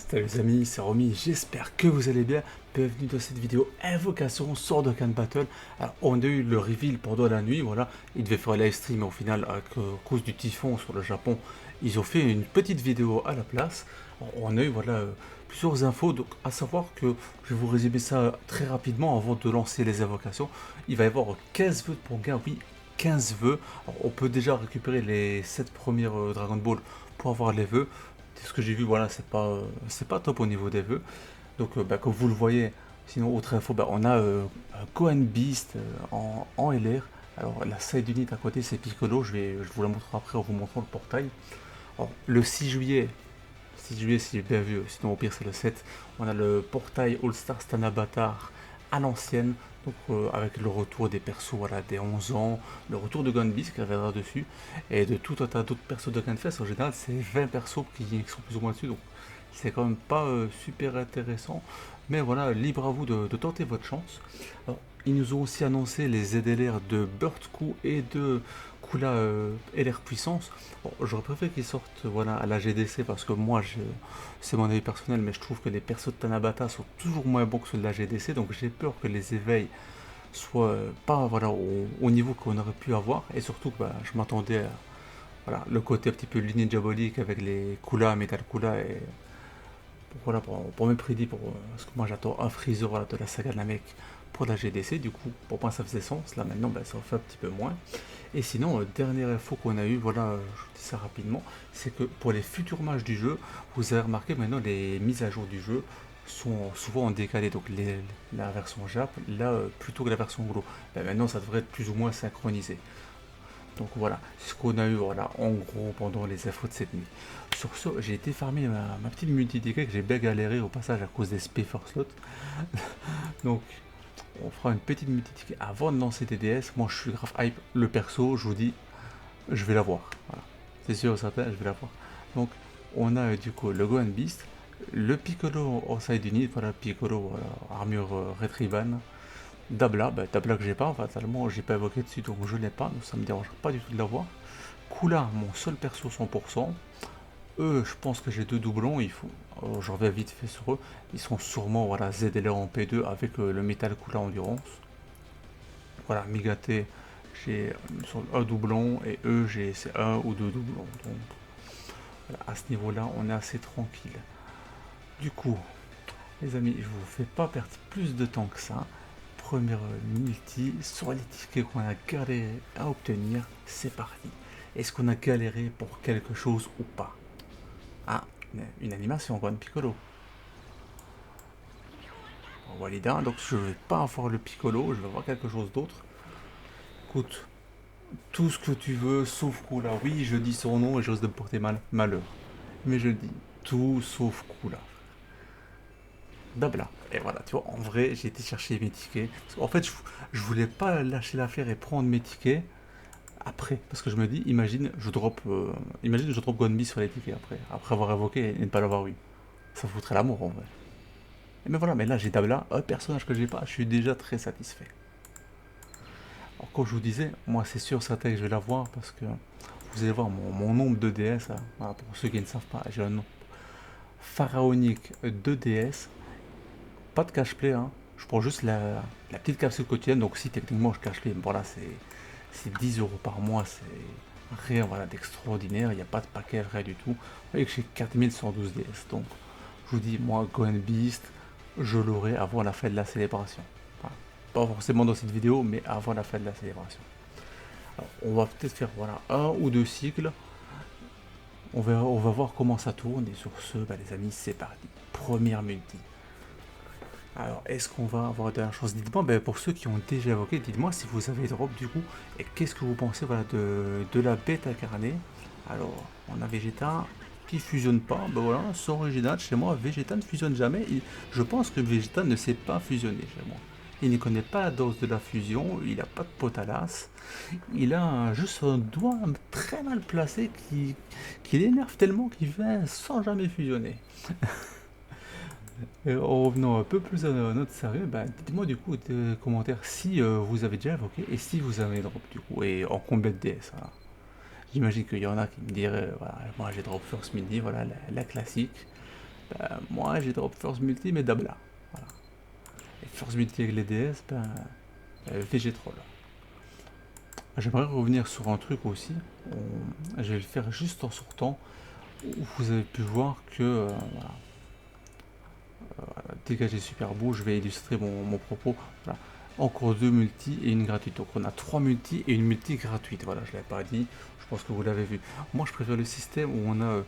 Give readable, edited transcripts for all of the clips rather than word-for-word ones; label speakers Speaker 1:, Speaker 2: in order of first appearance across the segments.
Speaker 1: Salut les amis, c'est Romy, j'espère que vous allez bien. Bienvenue dans cette vidéo invocation Sword Can Battle. Alors, on a eu le reveal pendant la nuit, voilà. Ils devaient faire un live stream, mais au final, à cause du typhon sur le Japon, ils ont fait une petite vidéo à la place. Alors, on a eu voilà, plusieurs infos, donc à savoir que je vais vous résumer ça très rapidement avant de lancer les invocations. Il va y avoir 15 vœux pour gain, oui, 15 vœux. Alors, on peut déjà récupérer les 7 premières Dragon Ball pour avoir les vœux. Ce que j'ai vu, voilà, c'est pas top au niveau des vœux. Donc, comme vous le voyez, sinon, autre info, on a un Gohan Beast en LR. Alors, la side unit à côté, c'est Piccolo. Je vous la montrerai après en vous montrant le portail. Alors, le 6 juillet, si j'ai bien vu, sinon au pire, c'est le 7. On a le portail All-Star Stanabatar à l'ancienne. Donc, avec le retour des persos, voilà, des 11 ans, le retour de Gohan Beast qui reviendra dessus, et de tout un tas d'autres persos de Gunfest. En général, c'est 20 persos qui sont plus ou moins dessus. Donc, c'est quand même pas super intéressant. Mais voilà, libre à vous de tenter votre chance. Alors, ils nous ont aussi annoncé les ZLR de Birdcou et de Kula LR Puissance. Bon, j'aurais préféré qu'ils sortent voilà, à la GDC parce que moi, c'est mon avis personnel, mais je trouve que les persos de Tanabata sont toujours moins bons que ceux de la GDC. Donc j'ai peur que les éveils soient pas voilà, au niveau qu'on aurait pu avoir. Et surtout, je m'attendais à voilà, le côté un petit peu lignée diabolique avec les Kula, Metal Kula et voilà, pour mes prédits, parce que moi j'attends un Freezer voilà, de la saga de la mec pour la GDC, du coup pour moi ça faisait sens, là maintenant ça en fait un petit peu moins. Et sinon, dernière info qu'on a eu, voilà, je vous dis ça rapidement, c'est que pour les futurs matchs du jeu, vous avez remarqué maintenant les mises à jour du jeu sont souvent en décalé, donc la version Jap, là plutôt que la version Glo. Maintenant ça devrait être plus ou moins synchronisé. Donc voilà, ce qu'on a eu voilà, en gros pendant les infos de cette nuit. Sur ce, j'ai été farmer ma petite multi-ticket que j'ai bien galéré au passage à cause des SP Force Slot. Donc on fera une petite multi-ticket avant de lancer TDS. Moi je suis grave hype. Le perso, je vous dis, je vais l'avoir. Voilà. C'est sûr et certain, je vais l'avoir. Donc on a du coup le Gohan Beast, le Piccolo en side unit, voilà, Piccolo, voilà, armure Retriban. Dabla, Dabla que j'ai pas, enfin tellement j'ai pas évoqué dessus donc je l'ai pas, donc ça me dérange pas du tout de l'avoir. Kula, mon seul perso 100%. Eux, je pense que j'ai deux doublons, je reviens vite fait sur eux. Ils sont sûrement voilà, ZLR en P2 avec le Metal Kula Endurance. Voilà, Migate, j'ai un doublon et eux, c'est un ou deux doublons. Donc voilà, à ce niveau-là, on est assez tranquille. Du coup, les amis, je vous fais pas perdre plus de temps que ça. Première multi sur les tickets qu'on a galéré à obtenir, c'est parti. Est-ce qu'on a galéré pour quelque chose ou pas? Ah, une animation, One Piccolo. On valide un, donc je vais pas avoir le Piccolo, je vais avoir quelque chose d'autre. Écoute, tout ce que tu veux, sauf Kula. Oui, je dis son nom et j'ose de me porter malheur. Mais je dis tout sauf Kula. Dabla. Et voilà, tu vois, en vrai, j'ai été chercher mes tickets. En fait, je voulais pas lâcher l'affaire et prendre mes tickets après. Parce que je me dis, imagine je drop Gonbi sur les tickets après avoir évoqué et ne pas l'avoir eu. Ça foutrait l'amour en vrai. Mais voilà, mais là j'ai Dabla, un personnage que j'ai pas, je suis déjà très satisfait. Alors comme je vous disais, moi c'est sûr certain que je vais l'avoir parce que vous allez voir mon nombre de DS, là, voilà, pour ceux qui ne savent pas, j'ai un nom pharaonique de DS, pas de cache-play, hein. Je prends juste la petite capsule quotidienne, donc si techniquement je cache-play, voilà, c'est 10 € par mois, c'est rien voilà, d'extraordinaire, il n'y a pas de paquet, rien du tout. Vous voyez que j'ai 4112 DS, donc je vous dis, moi, Gohan Beast, je l'aurai avant la fin de la célébration. Voilà. Pas forcément dans cette vidéo, mais avant la fin de la célébration. Alors, on va peut-être faire voilà, un ou deux cycles, on va voir comment ça tourne, et sur ce, les amis, c'est parti. Première multi. Alors, est-ce qu'on va avoir de la chance? Dites-moi, pour ceux qui ont déjà évoqué, dites-moi si vous avez drop du coup, et qu'est-ce que vous pensez voilà, de la bête incarnée. Alors, on a Vegeta qui fusionne pas, voilà, sans original, chez moi, Vegeta ne fusionne jamais. Je pense que Vegeta ne sait pas fusionner chez moi. Il ne connaît pas la dose de la fusion, il n'a pas de potalas, il a juste un doigt très mal placé qui l'énerve tellement qu'il vient sans jamais fusionner. Et en revenant un peu plus à notre sérieux, dites-moi du coup des commentaires si vous avez déjà évoqué et si vous avez drop du coup et en combien de DS. Voilà. J'imagine qu'il y en a qui me diraient voilà, moi j'ai drop First Midi, voilà la classique. Ben, moi j'ai drop First Multi mais Dabla. Voilà. Et First Multi avec les DS, ben, VG-Troll. J'aimerais revenir sur un truc aussi. Je vais le faire juste en sortant. Où vous avez pu voir que voilà, dégager super beau, je vais illustrer mon propos. Voilà. Encore deux multi et une gratuite. Donc on a trois multi et une multi gratuite. Voilà, je ne l'avais pas dit. Je pense que vous l'avez vu. Moi, je préfère le système où on a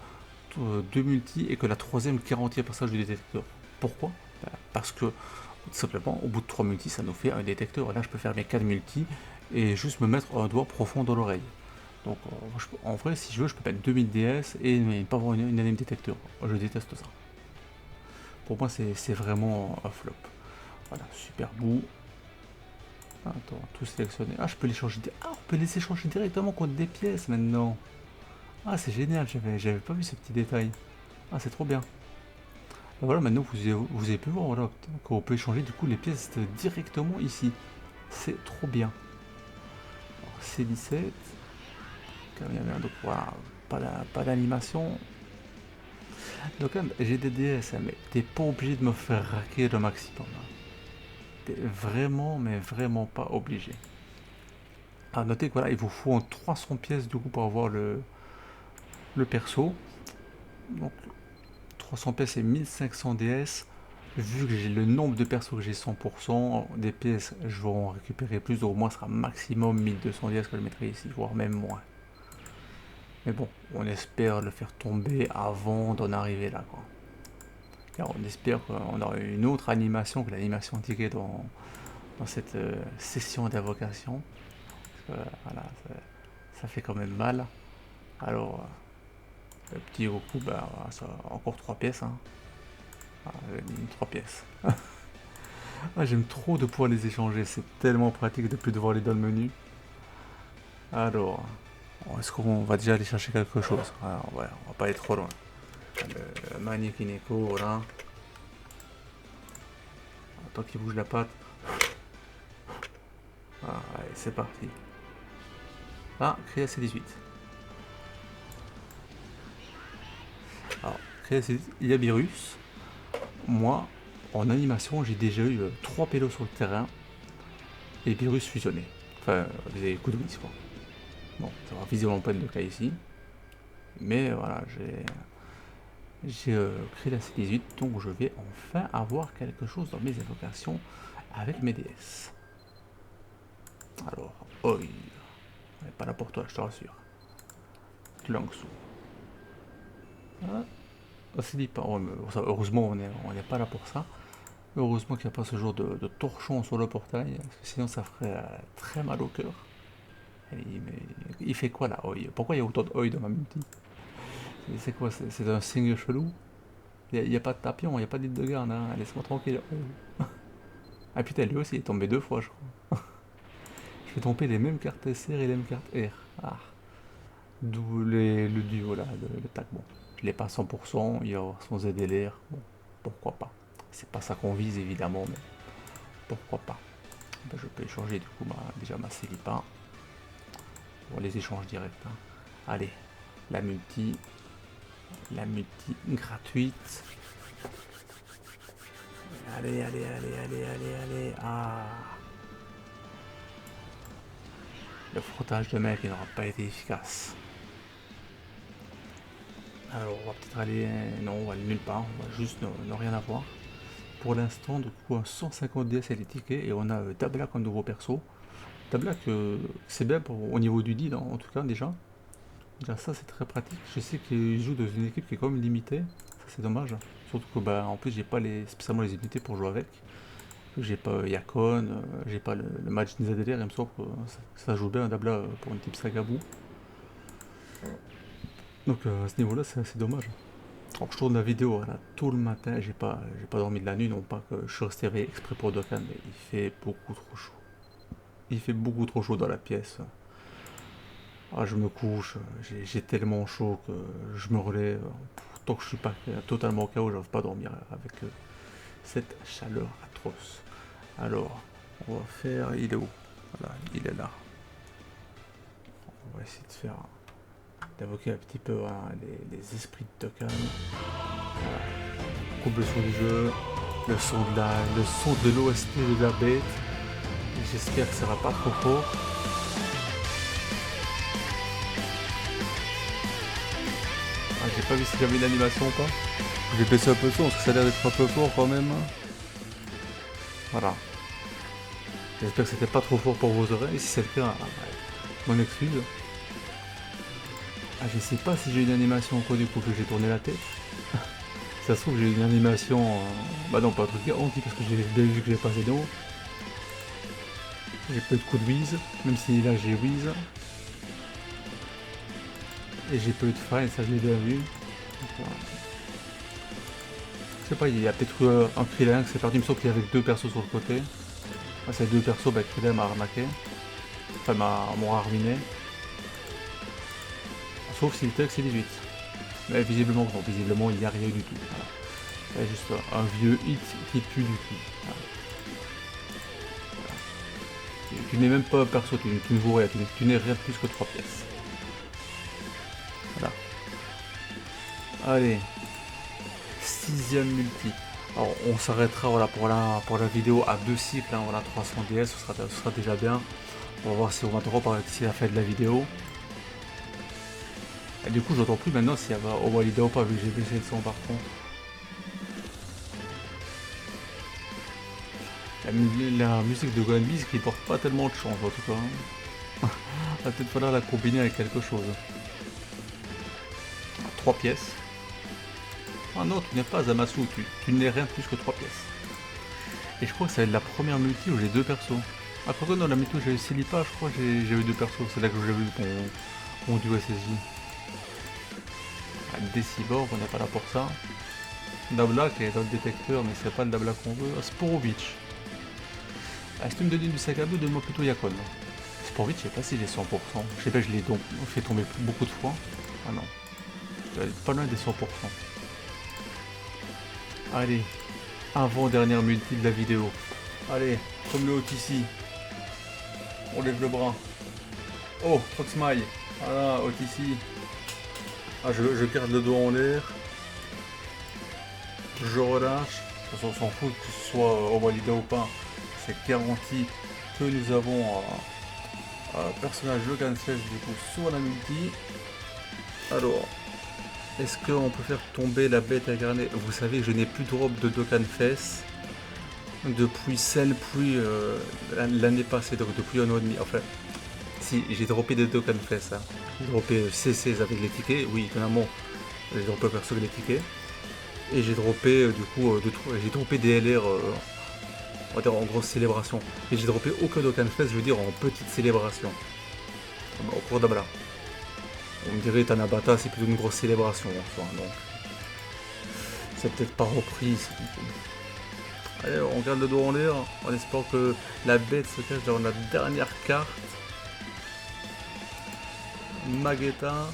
Speaker 1: deux multi et que la troisième garantit un passage du détecteur. Pourquoi? Parce que tout simplement, au bout de trois multi, ça nous fait un détecteur. Là, je peux faire mes quatre multi et juste me mettre un doigt profond dans l'oreille. Donc en vrai, si je veux, je peux mettre 2000 DS et ne pas avoir une anime détecteur. Je déteste ça. Pour moi, c'est vraiment un flop. Voilà, super beau. Attends, tout sélectionné. Ah, je peux les changer. Ah, on peut les échanger directement contre des pièces maintenant. Ah, c'est génial, j'avais pas vu ce petit détail. Ah, c'est trop bien. Et voilà, maintenant vous avez pu voir voilà, qu'on peut échanger du coup les pièces directement ici. C'est trop bien. Alors, C17. Donc voilà, pas d'animation. Donc j'ai des DS, hein, mais t'es pas obligé de me faire raquer le maximum. Hein. T'es vraiment, mais vraiment pas obligé. À noter que voilà, il vous faut en 300 pièces du coup pour avoir le perso. Donc 300 pièces et 1500 DS. Vu que j'ai le nombre de persos que j'ai 100%, des pièces je vais en récupérer plus, donc au moins ce sera maximum 1200 DS que je mettrai ici, voire même moins. Mais bon, on espère le faire tomber avant d'en arriver là, quoi. Car on espère qu'on aura une autre animation que l'animation indiquée dans cette session d'invocation. Voilà, ça fait quand même mal. Alors, le petit Goku, bah, ça, encore 3 pièces. Hein. Ah, 3 pièces. Ah, j'aime trop de pouvoir les échanger, c'est tellement pratique de plus devoir les dans le menu. Alors, est-ce qu'on va déjà aller chercher quelque chose? Alors, ouais, on va pas aller trop loin. Le Maniac Ineco, voilà. Tant qu'il bouge la patte. Ah, allez, c'est parti. Ah, créer C18. Alors, créer C18, il y a Virus. Moi, en animation, j'ai déjà eu 3 pélos sur le terrain et Virus fusionné. Enfin, des coups de vis, quoi. Bon, ça va visiblement pas être le cas ici. Mais voilà, j'ai créé la C18, donc je vais enfin avoir quelque chose dans mes évocations avec mes DS. Alors, oi, on n'est pas là pour toi, je te rassure. Klangsu. Ah, c'est dit pas. Ouais, heureusement, on n'est pas là pour ça. Heureusement qu'il n'y a pas ce genre de torchon sur le portail, parce que sinon ça ferait très mal au cœur. Il fait quoi là, Oi? Pourquoi il y a autant de Oi dans ma multi? C'est quoi? C'est un signe chelou? Il n'y a pas de tapion, il n'y a pas d'île de garde, hein. Laisse-moi tranquille. Ah putain, lui aussi il est tombé deux fois, je crois. Je vais tomber les mêmes cartes SR et les mêmes cartes R. Ah. D'où le duo là, le tac. Bon, je l'ai pas à 100%, il y a son ZLR. Bon, pourquoi pas. C'est pas ça qu'on vise évidemment, mais pourquoi pas. Ben, je peux échanger du coup déjà ma Célipa. On les échange directs. Hein. Allez, la multi gratuite. Allez, allez, allez, allez, allez, allez. Ah. Le frottage de mec, il n'aura pas été efficace. Alors, on va peut-être aller... Non, on va aller nulle part. On va juste ne rien avoir. Pour l'instant, du coup, un 150 DS et les tickets. Et on a Dabla comme nouveau perso. Dabla, c'est bien au niveau du lead, en tout cas, déjà. Déjà, ça, c'est très pratique. Je sais qu'il joue dans une équipe qui est quand même limitée. Ça, c'est dommage. Surtout que, bah, en plus, j'ai pas spécialement les unités pour jouer avec. J'ai pas Yakon, j'ai pas le match des ADR, il me semble que ça joue bien Dabla pour une type Sagabou. Donc à ce niveau-là, c'est assez dommage. Alors, je tourne la vidéo là, tout le matin, j'ai pas dormi de la nuit, non pas que je suis resté réveillé exprès pour Dokkan, mais il fait beaucoup trop chaud. Il fait beaucoup trop chaud dans la pièce. Ah, je me couche, j'ai tellement chaud que je me relève. Tant que je suis pas totalement au chaos, j'arrive pas à dormir avec cette chaleur atroce. Alors, on va faire. Il est où? Voilà, il est là. On va essayer de faire. D'évoquer un petit peu hein, les esprits de Dokkan. Voilà. coupe le son du jeu, le son de l'OST de la bête. J'espère que ça va pas trop fort. Ah, j'ai pas vu si j'avais une animation ou pas. J'ai baissé un peu le son parce que ça a l'air d'être un peu fort quand même. Voilà. J'espère que c'était pas trop fort pour vos oreilles. Si c'est le cas, mon excuse. Ah, je sais pas si j'ai une animation encore du coup que j'ai tourné la tête. Ça se trouve j'ai une animation. Bah non, pas un truc anti parce que j'ai bien vu que j'ai passé d'eau. J'ai peu de coups de whiz, même si là j'ai whiz. Et j'ai peu de faille, ça je l'ai bien vu. Je sais pas, il y a peut-être un Krillin qui s'est perdu, il me semble qu'il y avait deux persos sur le côté. Ah, ces deux persos, bah Krillin m'a arnaqué. Enfin m'a ruiné. Sauf si le texte est 18. Mais visiblement non, visiblement il n'y a rien du tout. Voilà. C'est juste un vieux hit qui pue du cul. Voilà. Tu n'es même pas un perso, tu ne vaux rien, tu n'es rien de plus que 3 pièces. Voilà. Allez. 6ème multi. Alors on s'arrêtera voilà, pour la vidéo à 2 cycles, hein, voilà, 300 DS, ce sera déjà bien. On va voir si on va trop par ici la fin de la vidéo. Et du coup j'entends plus maintenant s'il y a au validé ou pas vu que j'ai baissé le son par contre. La musique de Gun Beast qui porte pas tellement de chance en tout cas. Hein. Va peut-être falloir la combiner avec quelque chose. 3 pièces. Ah non, tu n'es pas Zamasu, tu n'es rien de plus que 3 pièces. Et je crois que ça va être la première multi où j'ai 2 persos. Ah, quand dans la multi où j'ai eu Silipa, je crois que j'ai eu 2 persos. C'est là que j'ai vu mon duo SSJ. Decibor, on n'est pas là pour ça. Dabla qui est dans le détecteur, mais c'est pas le Dabla qu'on veut. Sporovitch. Ah, si tu me donnes du sac à dos, donne-moi plutôt Yakon. Sporovitch, je sais pas s'il est 100%. Je sais pas, je l'ai donc fait tomber beaucoup de fois. Ah non. Il est pas loin des 100%. Allez, avant-dernière multi de la vidéo. Allez, comme le OTC. On lève le bras. Oh, Foxmile. Voilà, OTC. Ah, je garde le doigt en l'air. Je relâche. De toute façon, on s'en fout que ce soit au validé ou pas. C'est garanti que nous avons un personnage de Gunfest du coup sur la multi. Alors, est-ce qu'on peut faire tomber la bête incarnée? Vous savez que je n'ai plus de drop de Dokkan Fest depuis celle puis l'année passée, donc depuis un an et demi. Enfin, si j'ai droppé des Dokkan Fest, hein. J'ai droppé CC avec les tickets, oui, étonnamment, j'ai droppé perso avec les tickets. Et j'ai droppé du coup, j'ai droppé des LR on va dire en grosse célébration. Et j'ai droppé aucun Dokkan Fest, je veux dire en petite célébration. Au cours d'Abala. On me dirait Tanabata c'est plutôt une grosse célébration en soi, donc c'est peut-être pas repris. Allez, on garde le dos en l'air, en espérant que la bête se cache dans la dernière carte. Magetta,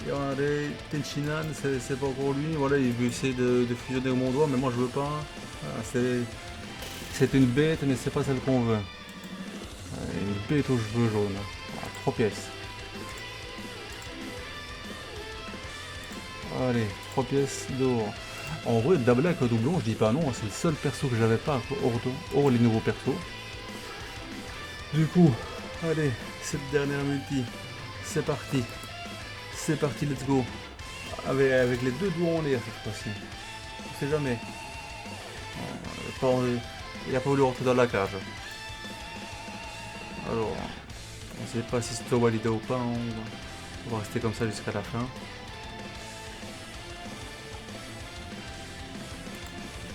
Speaker 1: regardez, Tenchinan, c'est pas encore lui, voilà, il veut essayer de fusionner mon doigt, mais moi je veux pas. C'est une bête, mais c'est pas celle qu'on veut. Une bête aux cheveux jaunes. 3 pièces. Allez, 3 pièces d'or. En vrai, Dabla avec un doublon, je dis pas non, c'est le seul perso que j'avais pas hors les nouveaux persos. Du coup, allez, cette dernière multi, c'est parti. C'est parti, let's go. Avec les deux doigts en l'air cette fois-ci. On sait jamais. Il a pas voulu rentrer dans la cage. Alors, on sait pas si c'est validé ou pas, on va rester comme ça jusqu'à la fin.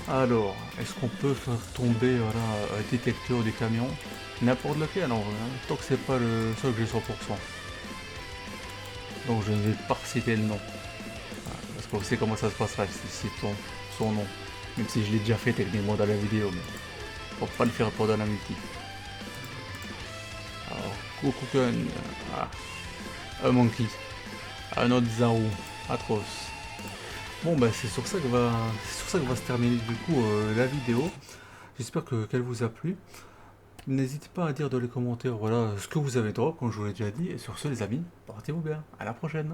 Speaker 1: Alors, est-ce qu'on peut faire tomber voilà, un détecteur des camions? N'importe lequel en vrai, hein, tant que c'est pas le seul que j'ai 100%. Donc je ne vais pas citer le nom. Voilà, parce qu'on sait comment ça se passera si je cite son nom. Même si je l'ai déjà fait techniquement dans la vidéo, mais faut pas le faire pendant la multi. Alors, Kokukun, un Monkey, un autre Zaru, Atroce. Bon bah c'est sur ça que va se terminer du coup la vidéo. J'espère qu'elle vous a plu. N'hésitez pas à dire dans les commentaires voilà ce que vous avez droit, comme je vous l'ai déjà dit. Et sur ce les amis, portez-vous bien. À la prochaine.